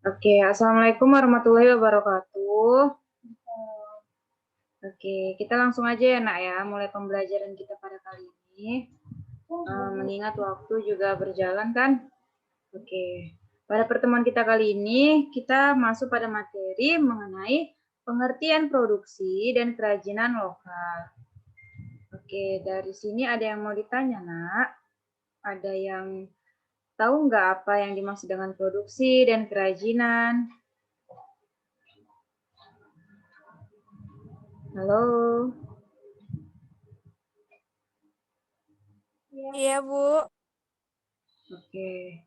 Oke, Assalamualaikum warahmatullahi wabarakatuh. Oke, kita langsung aja ya nak ya, mulai pembelajaran kita pada kali ini. Mengingat waktu juga berjalan kan. Oke, pada pertemuan kita kali ini, kita masuk pada materi mengenai pengertian produksi dan kerajinan lokal. Oke, dari sini ada yang mau ditanya nak? Ada yang tahu nggak apa yang dimaksud dengan produksi dan kerajinan? Halo? Iya, Bu. Oke,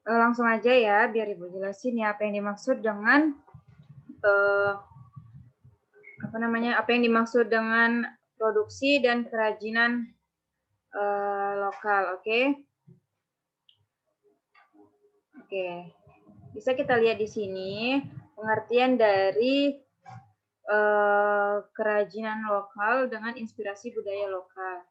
langsung aja ya, biar Ibu jelasin ya apa yang dimaksud dengan apa yang dimaksud dengan produksi dan kerajinan lokal, oke? Oke, bisa kita lihat di sini pengertian dari kerajinan lokal dengan inspirasi budaya lokal.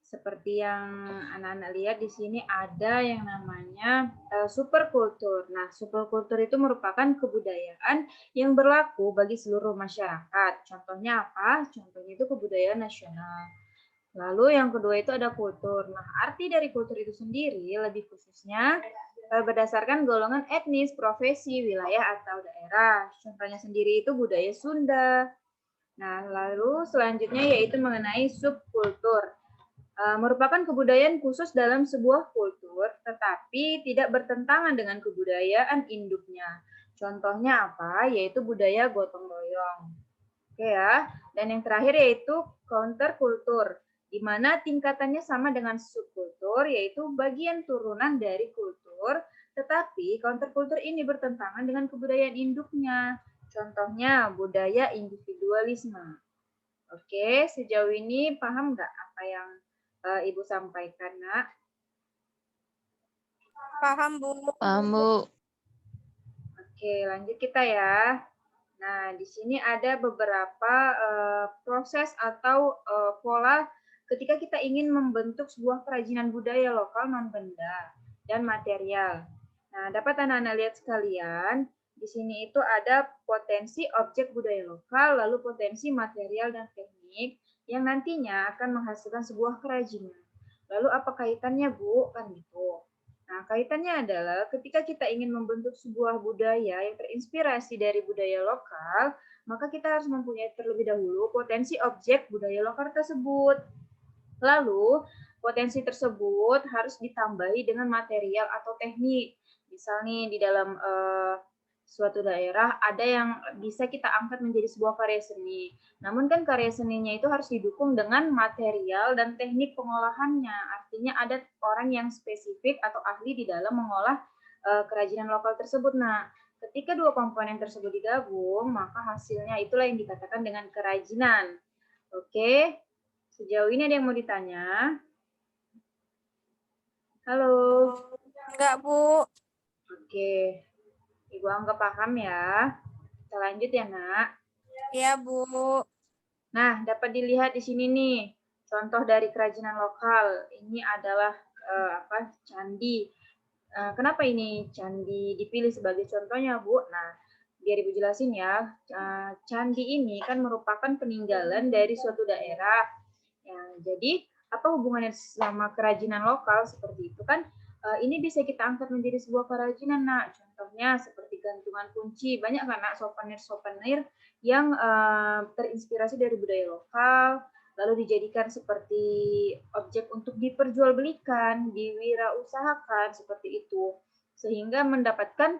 Seperti yang anak-anak lihat di sini ada yang namanya superkultur. Nah, superkultur itu merupakan kebudayaan yang berlaku bagi seluruh masyarakat. Contohnya apa? Contohnya itu kebudayaan nasional. Lalu yang kedua itu ada kultur. Nah, arti dari kultur itu sendiri lebih khususnya berdasarkan golongan etnis, profesi, wilayah atau daerah. Contohnya sendiri itu budaya Sunda. Nah, lalu selanjutnya yaitu mengenai subkultur. Merupakan kebudayaan khusus dalam sebuah kultur, tetapi tidak bertentangan dengan kebudayaan induknya. Contohnya apa? Yaitu budaya gotong royong. Oke ya. Dan yang terakhir yaitu counterkultur, di mana tingkatannya sama dengan subkultur, yaitu bagian turunan dari kultur, tetapi counterkultur ini bertentangan dengan kebudayaan induknya. Contohnya budaya individualisme. Oke, sejauh ini paham nggak apa yang Ibu sampaikan, Nak? Paham, Bu. Paham, Bu. Oke, lanjut kita ya. Nah, di sini ada beberapa proses atau pola ketika kita ingin membentuk sebuah kerajinan budaya lokal non-benda dan material. Nah, dapat anak-anak lihat sekalian, di sini itu ada potensi objek budaya lokal, lalu potensi material dan teknik yang nantinya akan menghasilkan sebuah kerajinan. Lalu apa kaitannya, Bu? Kan gitu. Nah, kaitannya adalah ketika kita ingin membentuk sebuah budaya yang terinspirasi dari budaya lokal, maka kita harus mempunyai terlebih dahulu potensi objek budaya lokal tersebut. Lalu, potensi tersebut harus ditambahi dengan material atau teknik. Misalnya di dalam suatu daerah ada yang bisa kita angkat menjadi sebuah karya seni. Namun kan karya seninya itu harus didukung dengan material dan teknik pengolahannya. Artinya ada orang yang spesifik atau ahli di dalam mengolah kerajinan lokal tersebut. Nah, ketika dua komponen tersebut digabung, maka hasilnya itulah yang dikatakan dengan kerajinan. Oke, sejauh ini ada yang mau ditanya? Halo. Enggak, Bu. Oke, Ibu anggap paham ya. Kita lanjut ya, Nak. Iya, Bu. Nah, dapat dilihat di sini nih, contoh dari kerajinan lokal. Ini adalah candi. Kenapa ini candi dipilih sebagai contohnya, Bu? Nah, biar Ibu jelasin ya. Candi ini kan merupakan peninggalan dari suatu daerah. Ya, jadi apa hubungannya sama kerajinan lokal seperti itu kan? Ini bisa kita angkat menjadi sebuah kerajinan, Nak. Contohnya seperti gantungan kunci. Banyak kan, Nak, souvenir-souvenir yang terinspirasi dari budaya lokal, lalu dijadikan seperti objek untuk diperjualbelikan, diwirausahakan, seperti itu. Sehingga mendapatkan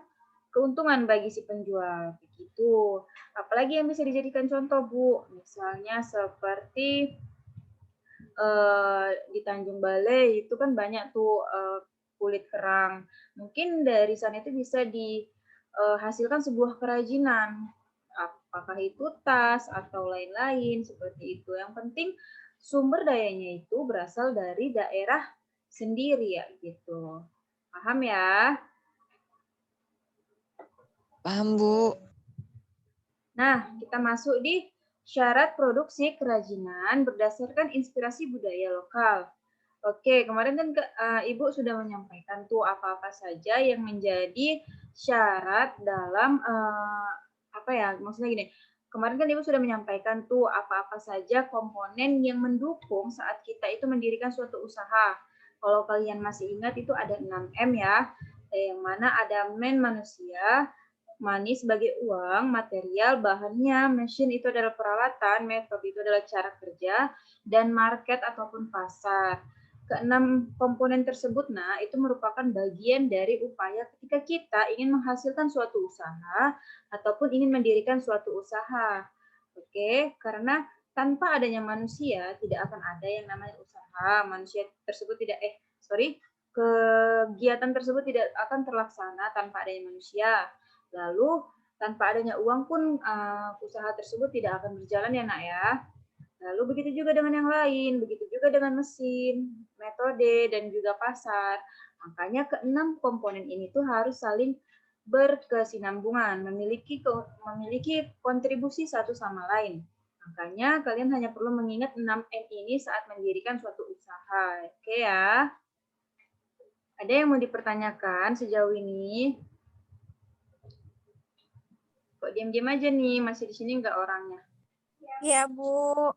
keuntungan bagi si penjual. Begitu. Apalagi yang bisa dijadikan contoh, Bu? Misalnya seperti di Tanjung Balai itu kan banyak tuh kulit kerang. Mungkin dari sana itu bisa dihasilkan sebuah kerajinan. Apakah itu tas atau lain-lain seperti itu. Yang penting sumber dayanya itu berasal dari daerah sendiri ya gitu. Paham ya? Paham, Bu. Nah, kita masuk di syarat produksi kerajinan berdasarkan inspirasi budaya lokal. Oke, kemarin kan Ibu sudah menyampaikan tuh apa-apa saja yang menjadi syarat dalam apa ya? Maksudnya gini, kemarin kan Ibu sudah menyampaikan tuh apa-apa saja komponen yang mendukung saat kita itu mendirikan suatu usaha. Kalau kalian masih ingat itu ada 6M ya, yang mana ada man manusia, money sebagai uang, material, bahannya, mesin itu adalah peralatan, method itu adalah cara kerja, dan market ataupun pasar. Keenam komponen tersebut, nah, itu merupakan bagian dari upaya ketika kita ingin menghasilkan suatu usaha ataupun ingin mendirikan suatu usaha. Oke, karena tanpa adanya manusia tidak akan ada yang namanya usaha. Manusia tersebut tidak, kegiatan tersebut tidak akan terlaksana tanpa adanya manusia. Lalu tanpa adanya uang pun usaha tersebut tidak akan berjalan ya nak ya. Lalu begitu juga dengan yang lain, begitu juga dengan mesin, metode, dan juga pasar. Makanya keenam komponen ini tuh harus saling berkesinambungan, memiliki kontribusi satu sama lain. Makanya kalian hanya perlu mengingat 6M ini saat mendirikan suatu usaha. Oke ya. Ada yang mau dipertanyakan sejauh ini? Kok diam-diam aja nih, masih di sini nggak orangnya? Iya, Bu.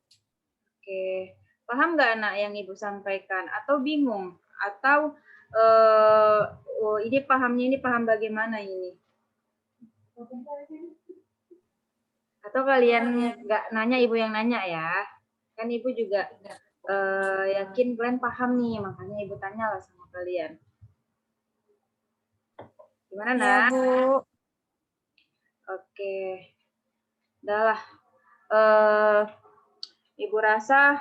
Oke, paham nggak anak yang Ibu sampaikan? Atau bingung? Atau ini paham bagaimana ini? Atau kalian nggak nanya, Ibu yang nanya ya? Kan Ibu juga yakin kalian paham nih, makanya Ibu tanya lah sama kalian. Gimana, Iya, nak? Bu. Oke, udah lah. Ibu rasa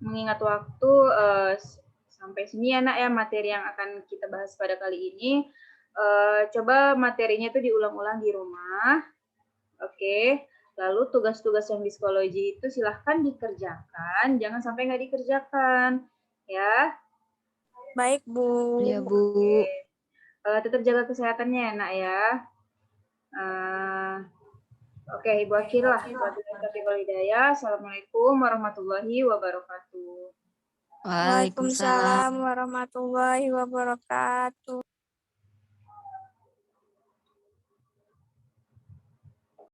mengingat waktu sampai sini ya nak ya materi yang akan kita bahas pada kali ini. Coba materinya itu diulang-ulang di rumah. Oke. Lalu tugas-tugas yang di psikologi itu silahkan dikerjakan, jangan sampai nggak dikerjakan. Ya. Baik, Bu. Iya, Bu. Oke. Tetap jaga kesehatannya ya nak ya. Oke, Ibu akhir lah. Assalamualaikum warahmatullahi wabarakatuh. Waalaikumsalam. Waalaikumsalam warahmatullahi wabarakatuh.